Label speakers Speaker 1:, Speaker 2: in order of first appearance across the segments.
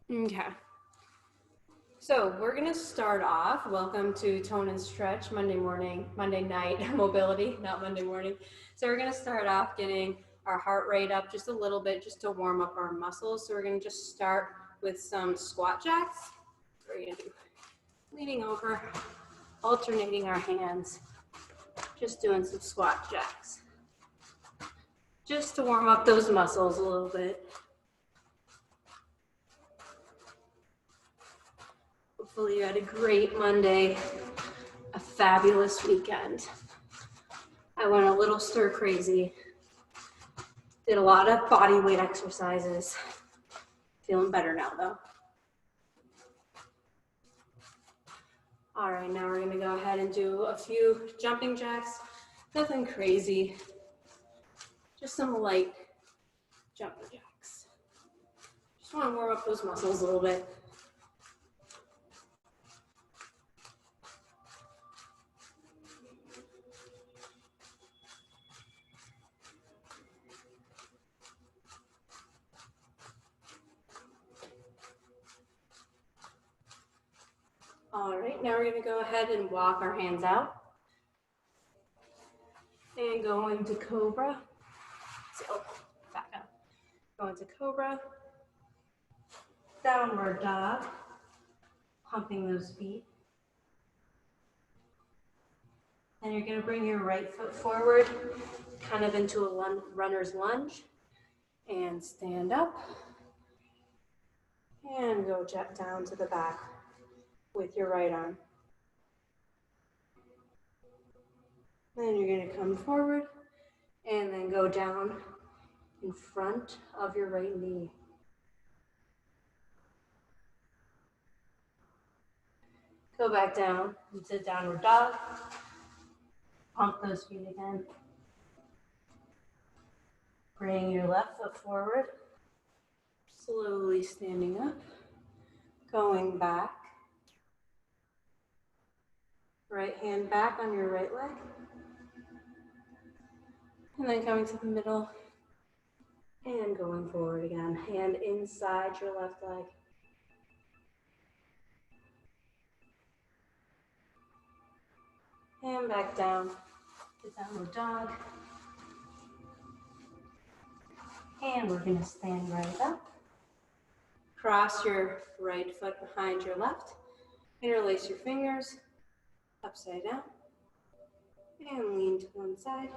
Speaker 1: Okay. So we're gonna start off. Welcome to Tone and Stretch Monday night mobility, not Monday morning. So we're gonna start off getting our heart rate up just a little bit, just to warm up our muscles. So we're gonna just start with some squat jacks. We're gonna do leaning over, alternating our hands, just doing some squat jacks, just to warm up those muscles a little bit. Hopefully you had a great Monday, a fabulous weekend. I went a little stir crazy. Did a lot of body weight exercises. Feeling better now though. All right, now we're gonna go ahead and do a few jumping jacks. Nothing crazy, just some light jumping jacks. Just wanna warm up those muscles a little bit. All right, now we're gonna go ahead and walk our hands out and go into Cobra. So, back up. Go into Cobra, downward dog, pumping those feet. And you're gonna bring your right foot forward, kind of into a runner's lunge, and stand up, and go jet down to the back with your right arm. Then you're gonna come forward, and then go down in front of your right knee. Go back down into downward dog. Pump those feet again. Bring your left foot forward. Slowly standing up. Going back. Right hand back on your right leg. And then coming to the middle. And going forward again. Hand inside your left leg. And back down to downward dog. And we're going to stand right up. Cross your right foot behind your left. Interlace your fingers upside down. And lean to one side.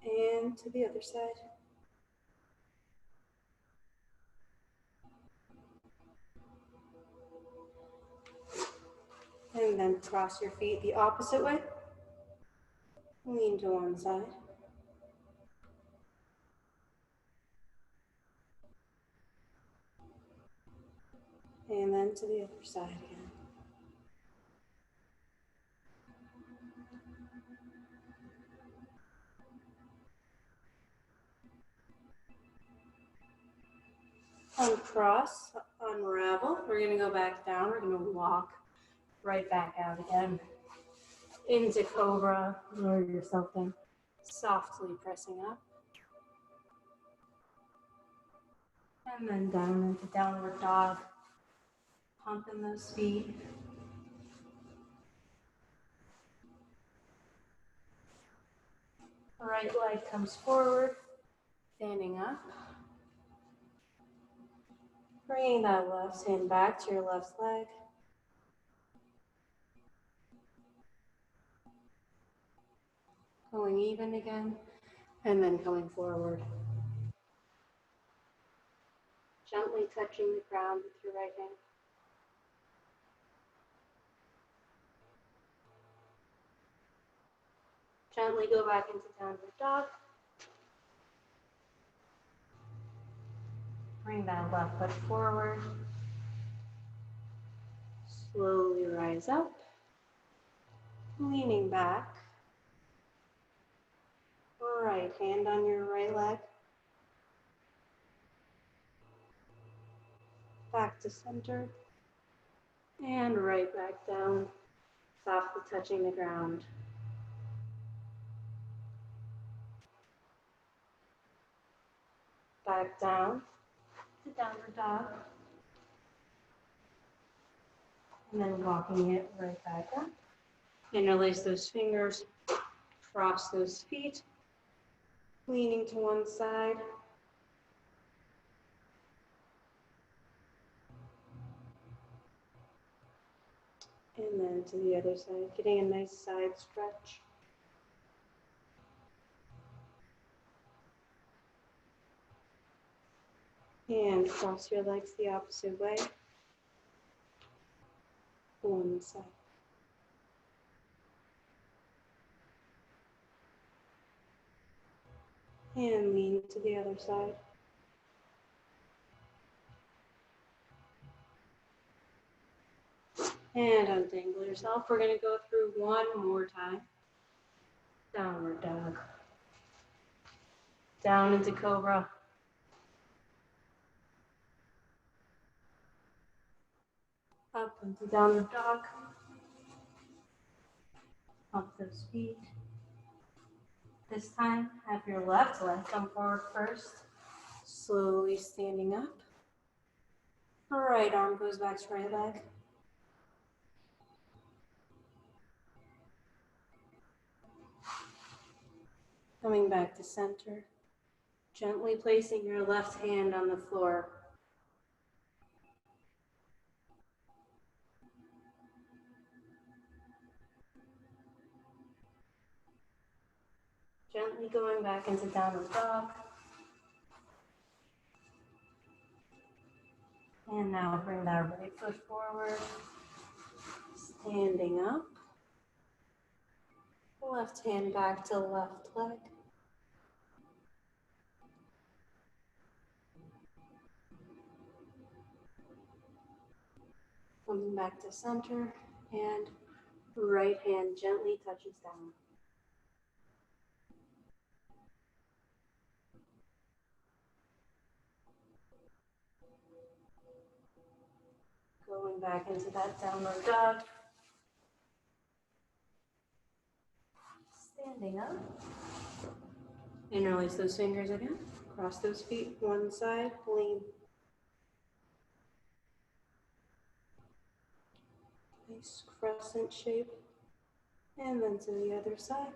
Speaker 1: And to the other side. And then cross your feet the opposite way. Lean to one side. And then to the other side again. Uncross, unravel. We're going to go back down. We're going to walk right back out again. Into Cobra. Lower yourself in. Softly pressing up. And then down into downward dog. Pumping those feet. Right leg comes forward. Standing up. Bringing that left hand back to your left leg. Going even again, and then coming forward. Gently touching the ground with your right hand. Gently go back into downward dog. Bring that left foot forward. Slowly rise up. Leaning back. Right hand on your right leg. Back to center. And right back down. Softly touching the ground. back down to downward dog, and then walking it right back up. Interlace those fingers, cross those feet, leaning to one side. And then to the other side, getting a nice side stretch. And cross your legs the opposite way. One side. And lean to the other side. And untangle yourself. We're going to go through one more time. Downward dog. Down into cobra. Up into downward dog. Up those feet. This time, have your left leg come forward first. Slowly standing up. Right arm goes back to right leg. Coming back to center. Gently placing your left hand on the floor. Gently going back into downward dog. And now bring that right foot forward. Standing up. Left hand back to left leg. Coming back to center. And right hand gently touches down. Going back into that downward dog. Standing up. Interlace those fingers again. Cross those feet one side, lean. Nice crescent shape. And then to the other side.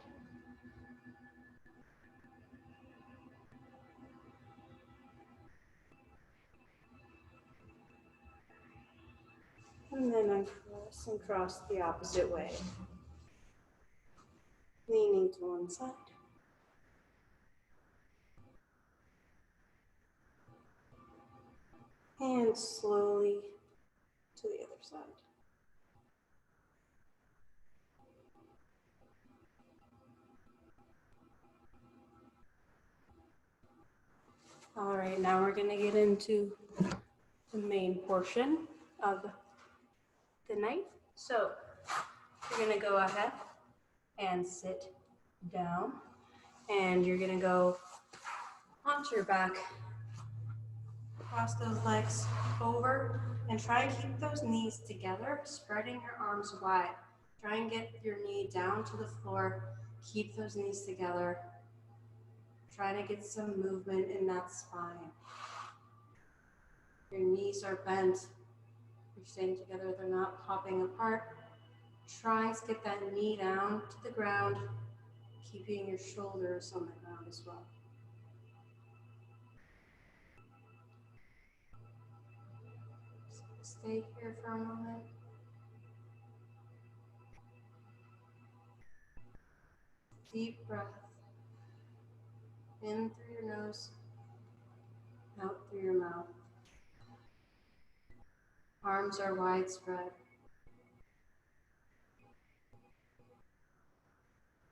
Speaker 1: And then uncross and cross the opposite way. Leaning to one side. And slowly to the other side. All right, now we're going to get into the main portion of the night. So you're going to go ahead and sit down, and you're going to go onto your back, cross those legs over, and try and keep those knees together, spreading your arms wide. Try and get your knee down to the floor, keep those knees together. Try to get some movement in that spine. Your knees are bent. You're staying together, they're not popping apart. Try to get that knee down to the ground, keeping your shoulders on the ground as well. So stay here for a moment. Deep breath. In through your nose, out through your mouth. Arms are widespread.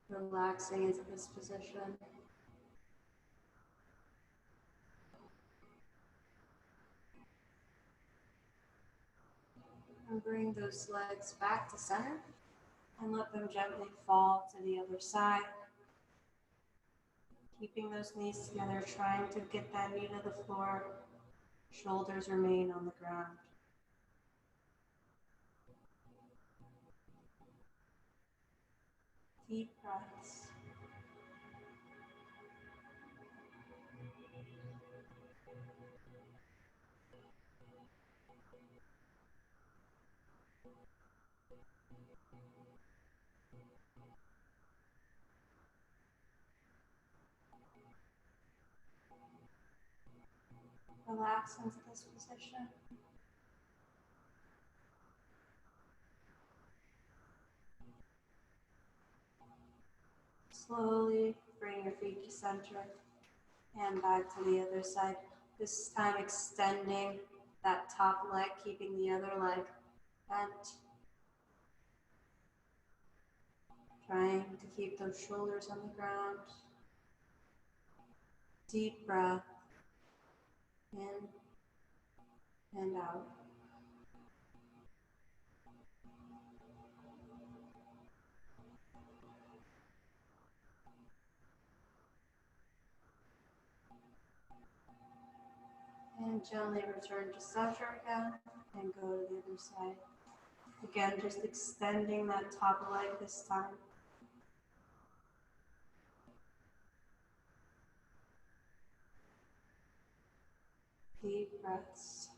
Speaker 1: Relaxing into this position. And bring those legs back to center and let them gently fall to the other side. Keeping those knees together, trying to get that knee to the floor. Shoulders remain on the ground. Deep breaths. Relax into this position. Slowly bring your feet to center and back to the other side. This time extending that top leg, keeping the other leg bent. Trying to keep those shoulders on the ground. Deep breath in and out. And gently return to center again and go to the other side. Again, just extending that top leg this time. Deep breaths.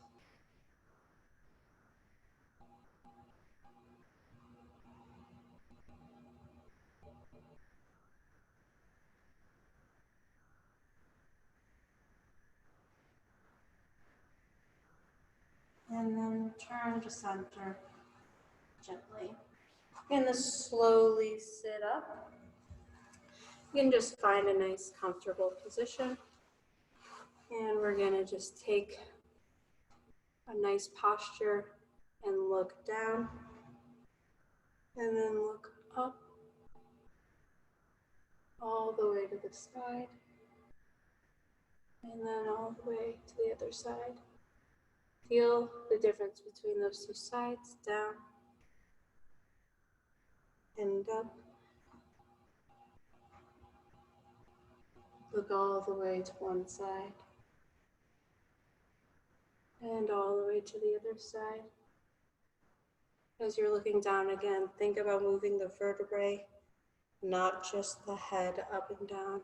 Speaker 1: And then return to center gently. And then slowly sit up. You can just find a nice comfortable position. And we're gonna just take a nice posture and look down. And then look up all the way to the side. And then all the way to the other side. Feel the difference between those two sides, down and up. Look all the way to one side and all the way to the other side. As you're looking down again, think about moving the vertebrae, not just the head up and down.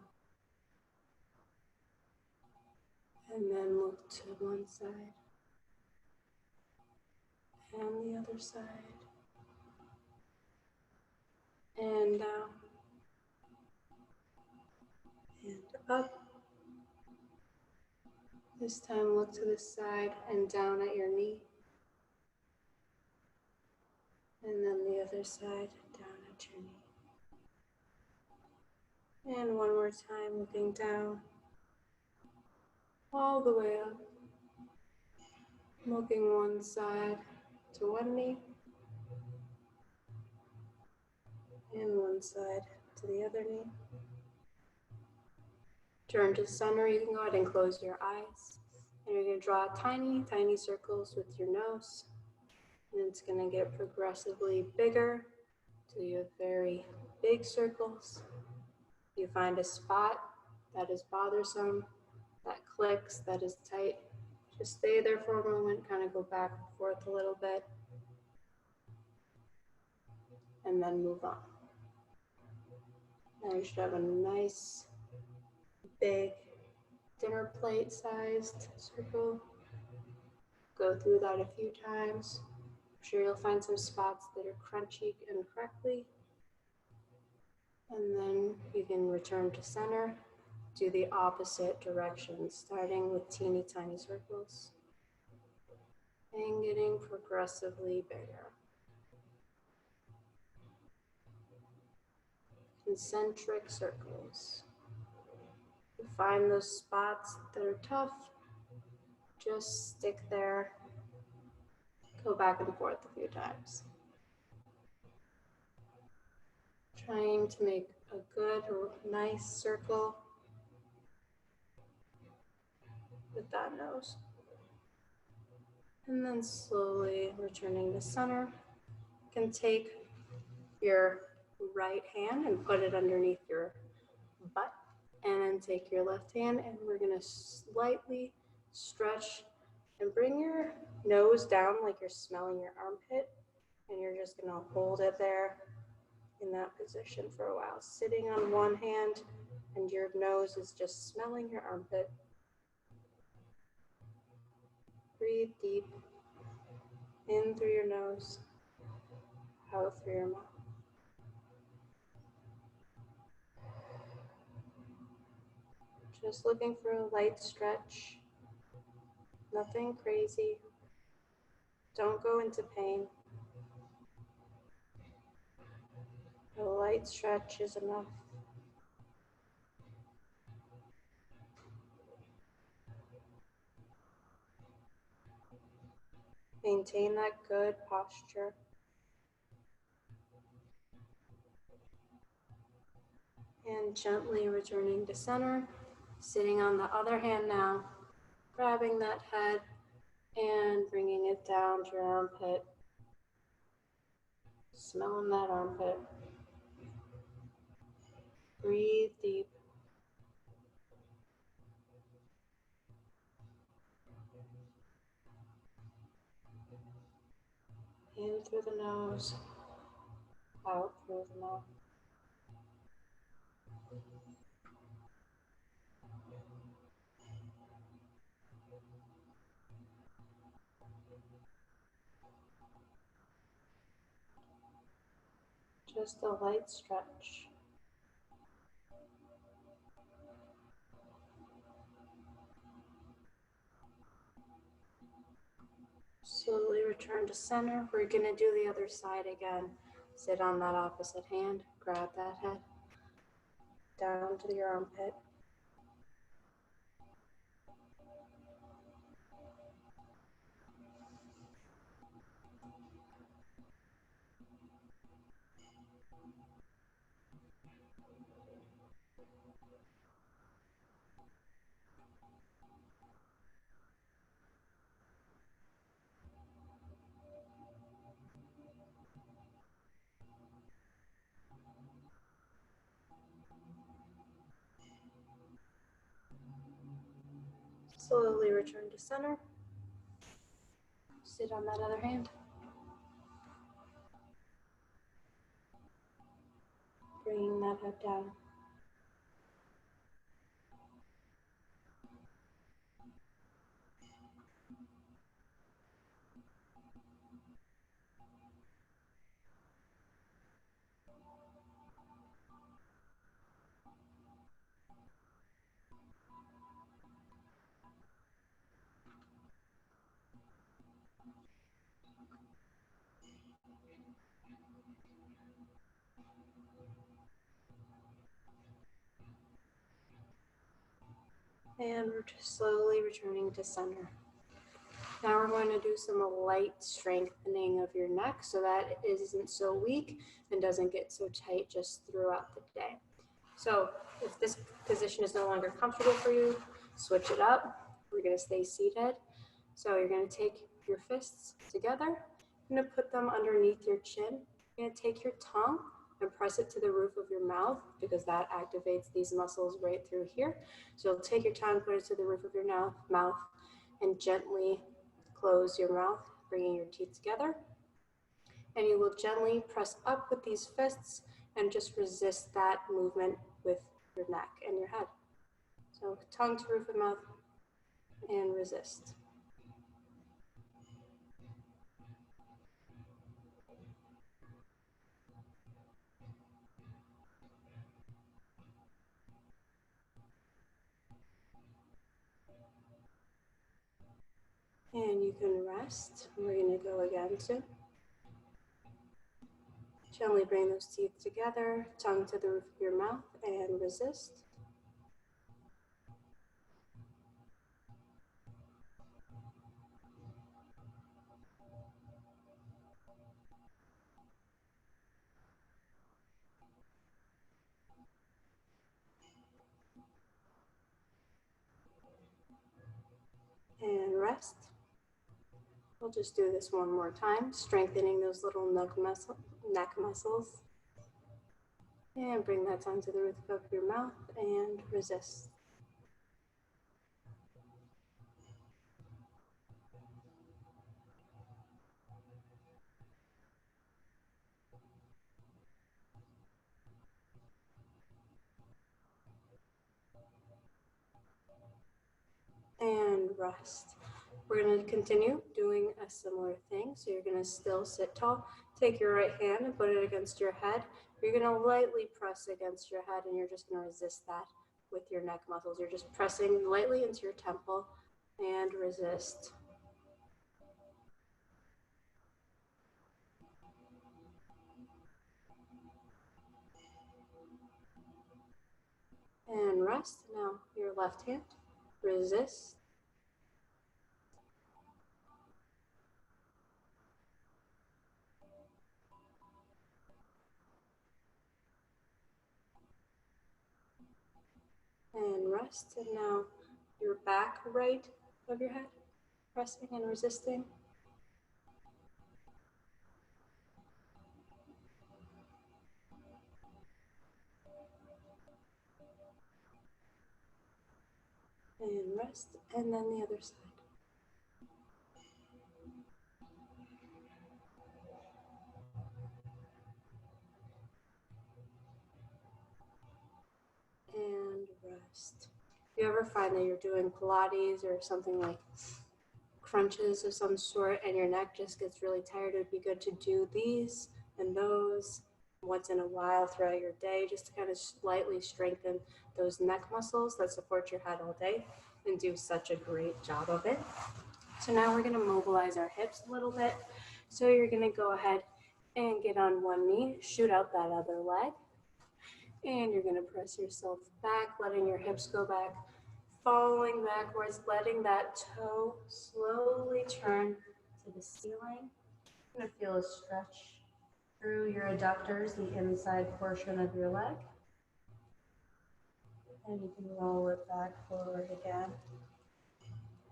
Speaker 1: And then look to one side and the other side and down and up. This time look to the side and down at your knee. And then the other side, down at your knee. And one more time, looking down, all the way up. Looking one side to one knee, and one side to the other knee. Turn to center, you can go ahead and close your eyes. And you're gonna draw tiny, tiny circles with your nose. And it's gonna get progressively bigger till you have very big circles. You find a spot that is bothersome, that clicks, that is tight. Just stay there for a moment, kind of go back and forth a little bit, and then move on. Now you should have a nice, big, dinner plate sized circle. Go through that a few times. I'm sure you'll find some spots that are crunchy and crackly. And then you can return to center, do the opposite direction, starting with teeny tiny circles and getting progressively bigger. Concentric circles. You find those spots that are tough, just stick there, go back and forth a few times. Trying to make a good, nice circle with that nose. And then slowly returning to center. You can take your right hand and put it underneath your butt, and then take your left hand and we're gonna slightly stretch and bring your nose down like you're smelling your armpit, and you're just gonna hold it there in that position for a while, sitting on one hand and your nose is just smelling your armpit. Breathe deep in through your nose out through your mouth. Just looking for a light stretch. Nothing crazy. Don't go into pain. A light stretch is enough. Maintain that good posture. And gently returning to center, sitting on the other hand now, grabbing that head and bringing it down to your armpit. Smelling that armpit. Breathe deep. In through the nose, out through the mouth. Just a light stretch. Slowly return to center. We're going to do the other side again. Sit on that opposite hand, grab that head, down to your armpit. Slowly return to center. Sit on that other hand. Bringing that head down. And we're just slowly returning to center. Now we're going to do some light strengthening of your neck so that it isn't so weak and doesn't get so tight just throughout the day. So if this position is no longer comfortable for you, switch it up. We're going to stay seated. So you're going to take your fists together. You're going to put them underneath your chin. You're going to take your tongue and press it to the roof of your mouth because that activates these muscles right through here. So you'll take your tongue, put it to the roof of your mouth, and gently close your mouth, bringing your teeth together. And you will gently press up with these fists and just resist that movement with your neck and your head. So tongue to roof of mouth and resist. And you can rest. We're going to go again too. Gently bring those teeth together, tongue to the roof of your mouth, and resist. And rest. We'll just do this one more time, strengthening those little neck muscles. And bring that tongue to the roof of your mouth and resist. And rest. We're going to continue doing a similar thing. So you're going to still sit tall. Take your right hand and put it against your head. You're going to lightly press against your head, and you're just going to resist that with your neck muscles. You're just pressing lightly into your temple and resist. And rest. Now your left hand, resist. And rest. And now your back right of your head, pressing and resisting. And rest. And then the other side. And rest. If you ever find that you're doing Pilates or something like crunches of some sort and your neck just gets really tired, it would be good to do these and those once in a while throughout your day, just to kind of slightly strengthen those neck muscles that support your head all day and do such a great job of it. So now we're going to mobilize our hips a little bit. So you're going to go ahead and get on one knee, shoot out that other leg, and you're going to press yourself back, letting your hips go back, falling backwards, letting that toe slowly turn to the ceiling. You're going to feel a stretch through your adductors, the inside portion of your leg. And you can roll it back forward again.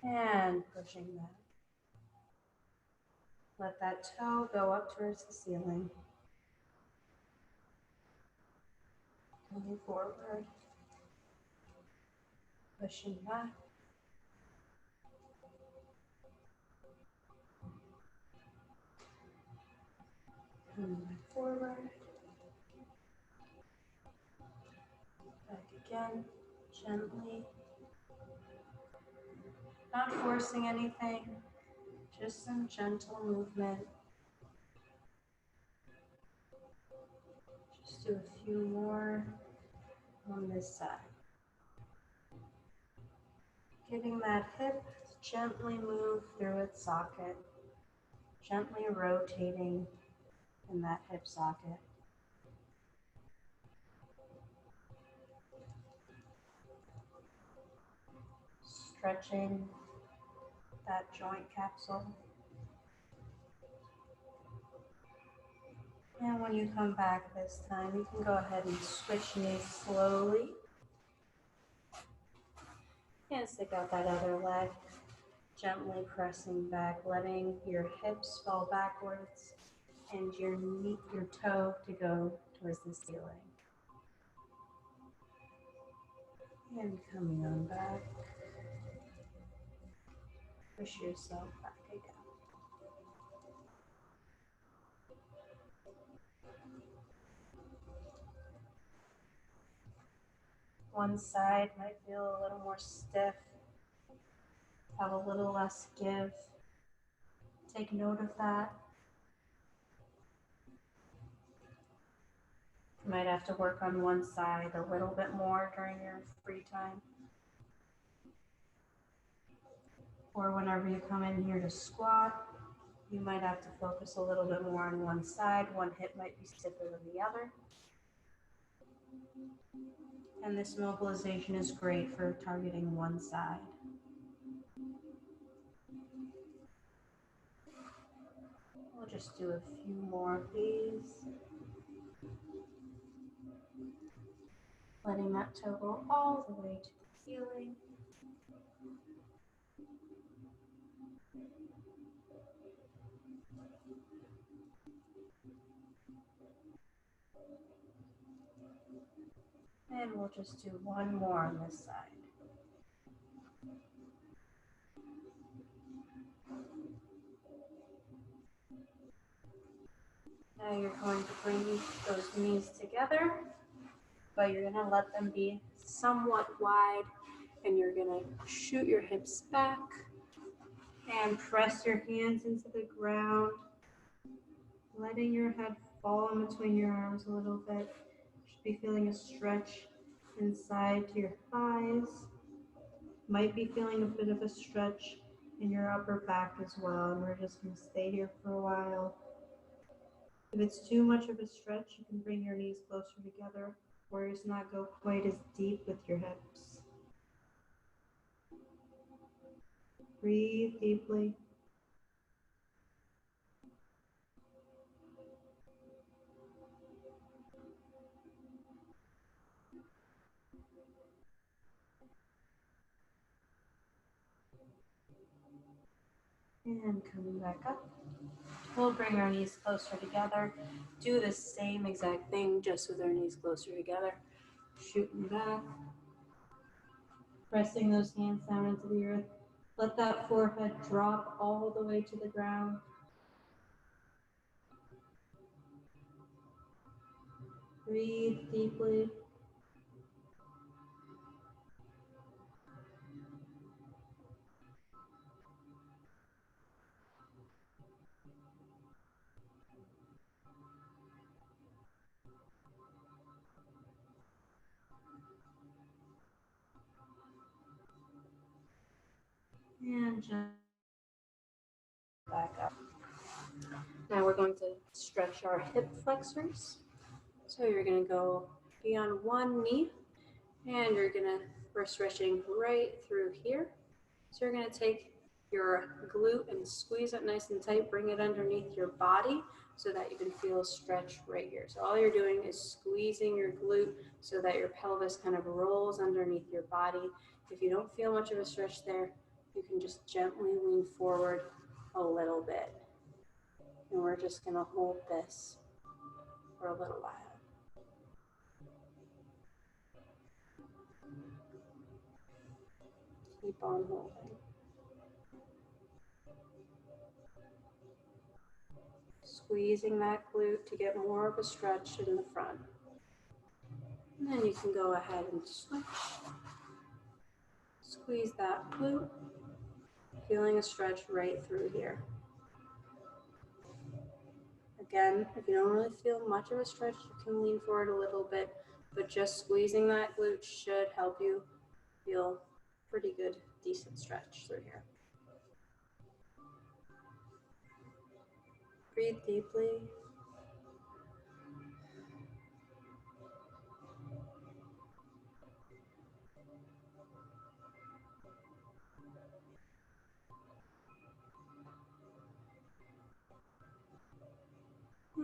Speaker 1: And pushing back. Let that toe go up towards the ceiling. Coming forward. Pushing back. Coming back forward. Back again, gently. Not forcing anything, just some gentle movement. Just do a few more on this side. Getting that hip to gently move through its socket, gently rotating in that hip socket. Stretching that joint capsule. And when you come back this time, you can go ahead and switch knees slowly. And stick out that other leg, gently pressing back, letting your hips fall backwards and your toe to go towards the ceiling. And coming on back. Push yourself back again. One side might feel a little more stiff, have a little less give. Take note of that. You might have to work on one side a little bit more during your free time. Or whenever you come in here to squat, you might have to focus a little bit more on one side. One hip might be stiffer than the other. And this mobilization is great for targeting one side. We'll just do a few more of these. Letting that toe go all the way to the ceiling. And we'll just do one more on this side. Now you're going to bring those knees together, but you're going to let them be somewhat wide, and you're going to shoot your hips back and press your hands into the ground. letting your head fall in between your arms a little bit. Should be feeling a stretch inside to your thighs. Might be feeling a bit of a stretch in your upper back as well. And we're just going to stay here for a while. If it's too much of a stretch, you can bring your knees closer together or just not go quite as deep with your hips. Breathe deeply. And coming back up. We'll bring our knees closer together. Do the same exact thing, just with our knees closer together. Shooting back. Pressing those hands down into the earth. Let that forehead drop all the way to the ground. Breathe deeply. And just back up. Now we're going to stretch our hip flexors. So you're going to go be on one knee, and we're stretching right through here. So you're going to take your glute and squeeze it nice and tight, bring it underneath your body so that you can feel a stretch right here. So all you're doing is squeezing your glute so that your pelvis kind of rolls underneath your body. If you don't feel much of a stretch there, you can just gently lean forward a little bit. And we're just going to hold this for a little while. Keep on holding. Squeezing that glute to get more of a stretch in the front. And then you can go ahead and switch. Squeeze that glute, feeling a stretch right through here. Again, if you don't really feel much of a stretch, you can lean forward a little bit, but just squeezing that glute should help you feel pretty good, decent stretch through here. Breathe deeply.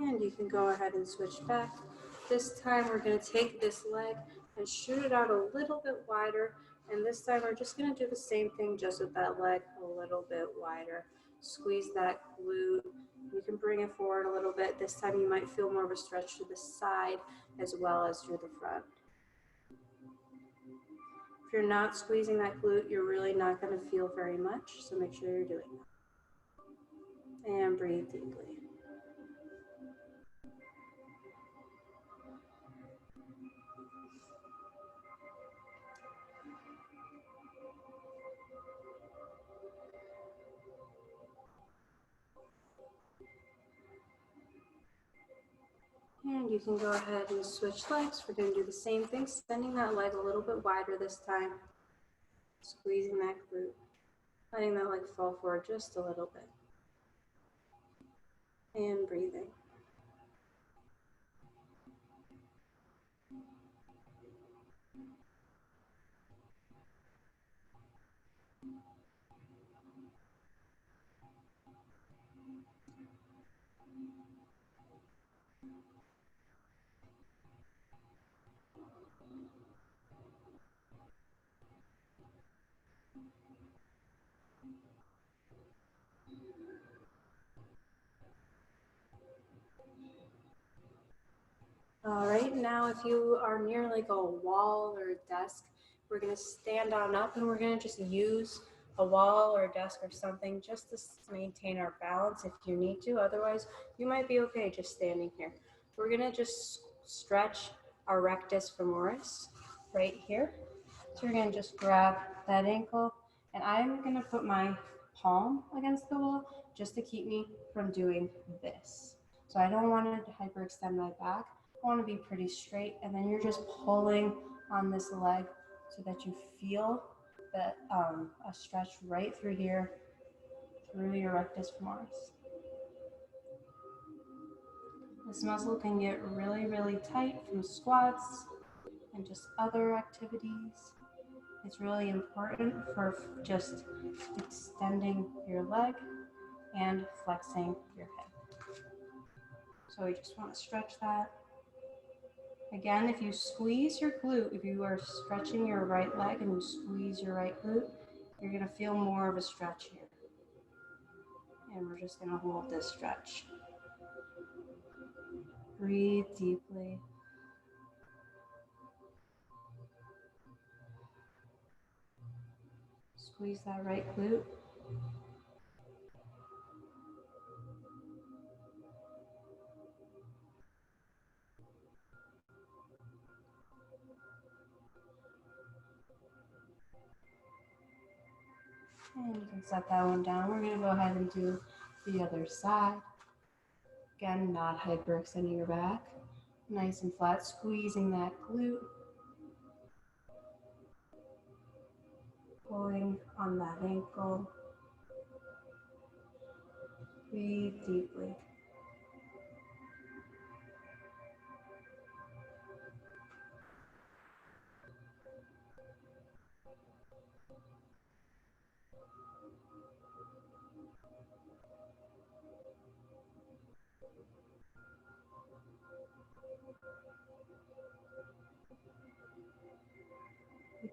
Speaker 1: And you can go ahead and switch back. This time we're going to take this leg and shoot it out a little bit wider. And this time we're just going to do the same thing just with that leg a little bit wider. Squeeze that glute. You can bring it forward a little bit. This time you might feel more of a stretch to the side as well as through the front. If you're not squeezing that glute, you're really not going to feel very much. So make sure you're doing that. And breathe deeply. And you can go ahead and switch legs. We're going to do the same thing, sending that leg a little bit wider this time. Squeezing that glute. Letting that leg fall forward just a little bit. And breathing. All right, now if you are near like a wall or a desk, we're going to stand on up and we're going to just use a wall or a desk or something just to maintain our balance if you need to. Otherwise, you might be okay just standing here. We're going to just stretch our rectus femoris right here. So you're going to just grab that ankle, and I'm going to put my palm against the wall just to keep me from doing this. So So I don't want to hyperextend my back. I want to be pretty straight, and then you're just pulling on this leg so that you feel that a stretch right through here, through your rectus femoris. This muscle can get really, really tight from squats and just other activities. It's really important for just extending your leg and flexing your hip. So we just want to stretch that. Again, if you squeeze your glute, if you are stretching your right leg and you squeeze your right glute, you're going to feel more of a stretch here. And we're just going to hold this stretch. Breathe deeply. Squeeze that right glute. And you can set that one down. We're going to go ahead and do the other side. Again, not hyperextending your back. Nice and flat, squeezing that glute. Pulling on that ankle. Breathe deeply.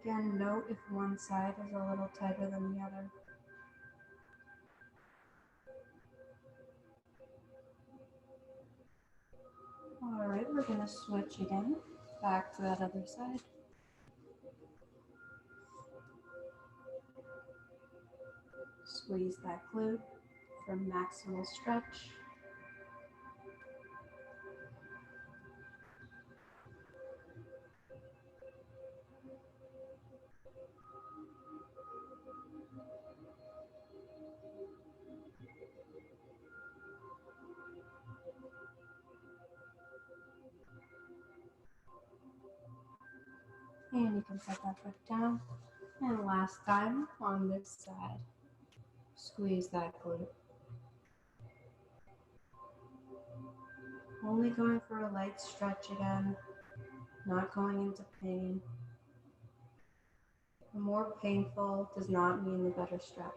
Speaker 1: Again, note if one side is a little tighter than the other. All right, we're going to switch again, back to that other side. Squeeze that glute for maximal stretch. And you can set that foot down. And last time on this side, squeeze that glute. Only going for a light stretch again, not going into pain. The more painful does not mean the better stretch.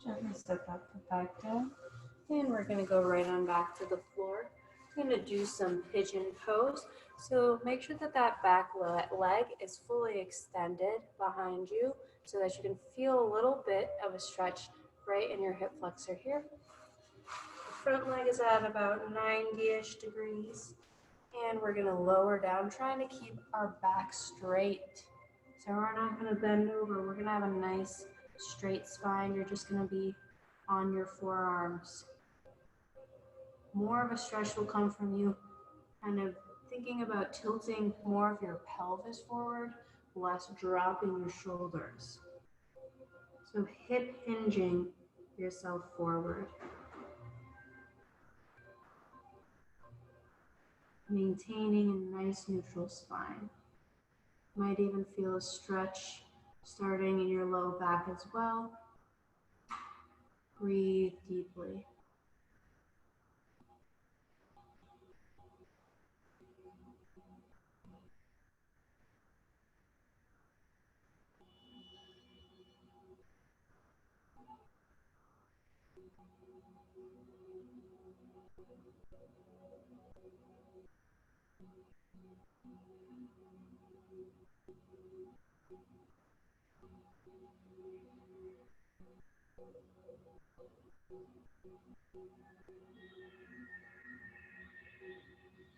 Speaker 1: Gently step that foot back down. And we're going to go right on back to the floor. We're going to do some pigeon pose. So make sure that that back leg is fully extended behind you so that you can feel a little bit of a stretch right in your hip flexor here. The front leg is at about 90-ish degrees. And we're going to lower down, trying to keep our back straight. So we're not going to bend over. We're going to have a nice straight spine. You're just going to be on your forearms. More of a stretch will come from you kind of thinking about tilting more of your pelvis forward, less dropping your shoulders. So hip hinging yourself forward. Maintaining a nice neutral spine. Might even feel a stretch starting in your low back as well. Breathe deeply.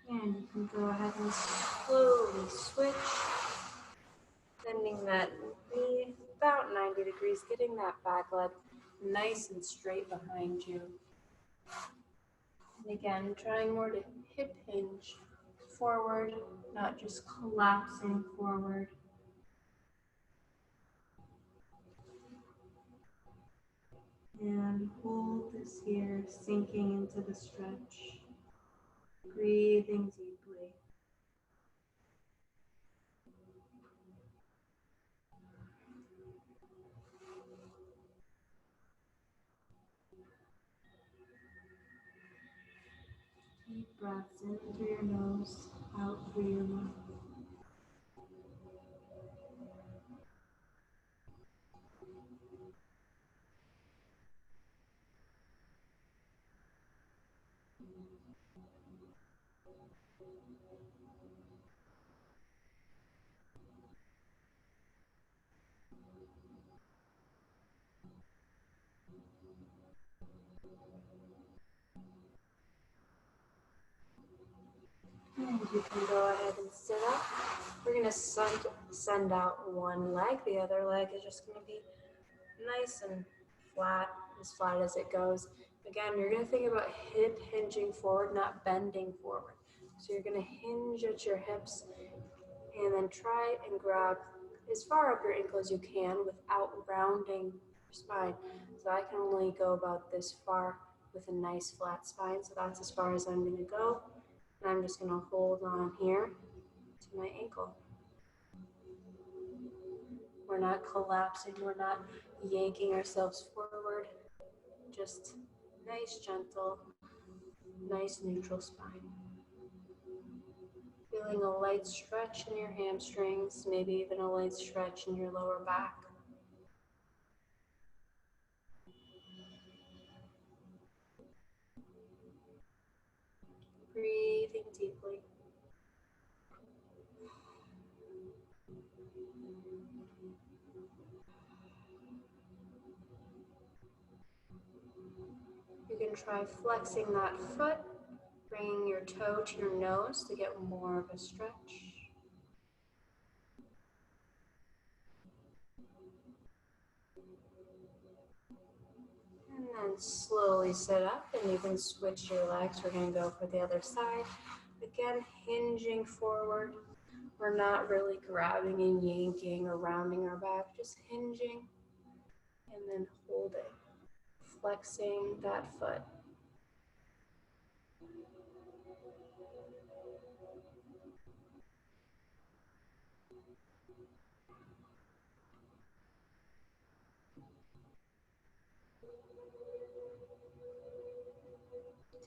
Speaker 1: And you can go ahead and slowly switch, bending that knee about 90 degrees, getting that back leg nice and straight behind you. And again, trying more to hip hinge forward, not just collapsing forward. And hold this here, sinking into the stretch, breathing deeply. Deep breaths in through your nose, out through your mouth. And you can go ahead and sit up. We're going to send out one leg. The other leg is just going to be nice and flat as it goes. Again, you're going to think about hip hinging forward, not bending forward. So you're going to hinge at your hips and then try and grab as far up your ankle as you can without rounding your spine. So I can only go about this far with a nice flat spine. So that's as far as I'm going to go. And I'm just going to hold on here to my ankle. We're not collapsing. We're not yanking ourselves forward. Just nice, gentle, nice, neutral spine. Feeling a light stretch in your hamstrings, maybe even a light stretch in your lower back. Breathing deeply. You can try flexing that foot, bringing your toe to your nose to get more of a stretch. And then slowly sit up, and you can switch your legs. We're going to go for the other side. Again, hinging forward. We're not really grabbing and yanking or rounding our back, just hinging and then holding, flexing that foot.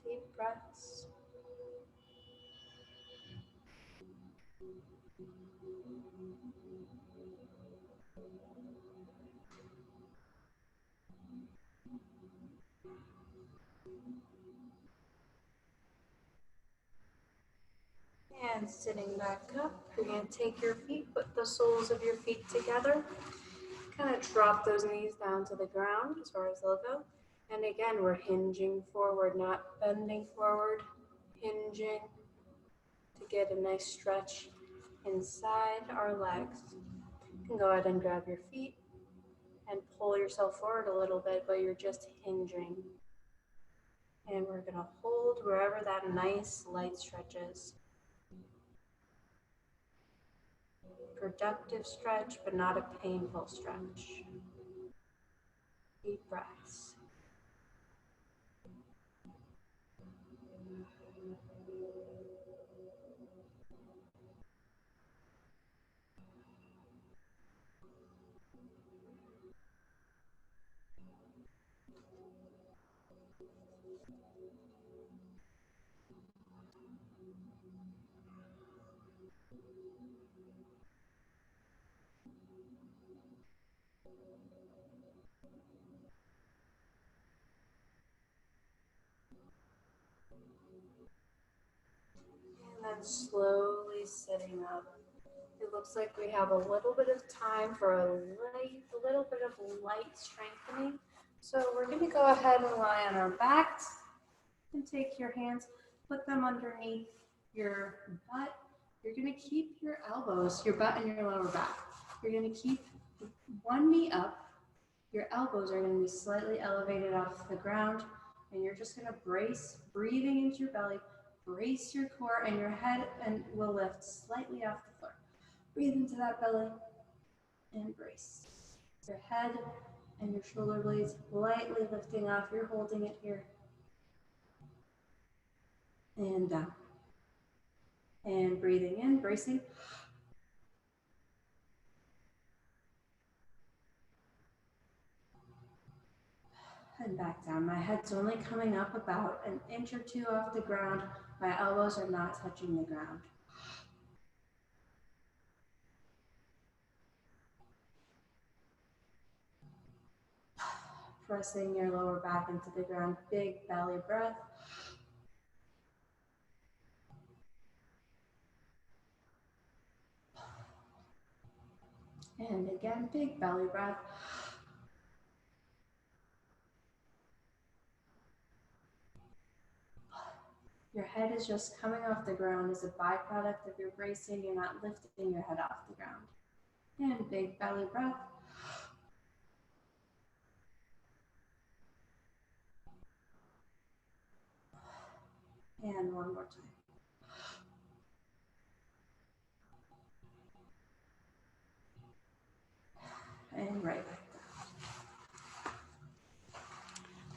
Speaker 1: Deep breaths. And sitting back up, you're going to take your feet, put the soles of your feet together, kind of drop those knees down to the ground as far as they'll go. And again, we're hinging forward, not bending forward, hinging to get a nice stretch inside our legs. You can go ahead and grab your feet and pull yourself forward a little bit, but you're just hinging. And we're going to hold wherever that nice light stretch is. Productive stretch, but not a painful stretch. Deep breaths. And then slowly sitting up. It looks like we have a little bit of time for a little bit of light strengthening. So we're going to go ahead and lie on our backs and take your hands, put them underneath your butt. You're going to keep your elbows, your butt and your lower back. You're going to keep one knee up. Your elbows are going to be slightly elevated off the ground. And you're just gonna brace, breathing into your belly, brace your core, and your head and will lift slightly off the floor. Breathe into that belly and brace. Your head and your shoulder blades lightly lifting off. You're holding it here. And down. And breathing in, bracing. And back down. My head's only coming up about an inch or two off the ground. My elbows are not touching the ground. Pressing your lower back into the ground. Big belly breath. And again, big belly breath. Your head is just coming off the ground as a byproduct of your bracing. You're not lifting your head off the ground. And big belly breath. And one more time. And right back down.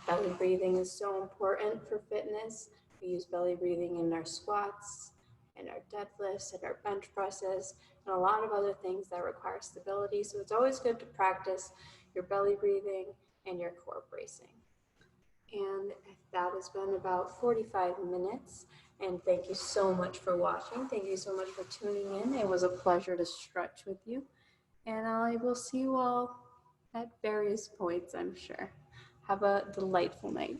Speaker 1: Belly breathing is so important for fitness. We use belly breathing in our squats, in our deadlifts, in our bench presses, and a lot of other things that require stability. So it's always good to practice your belly breathing and your core bracing. And that has been about 45 minutes. And thank you so much for watching. Thank you so much for tuning in. It was a pleasure to stretch with you. And I will see you all at various points, I'm sure. Have a delightful night.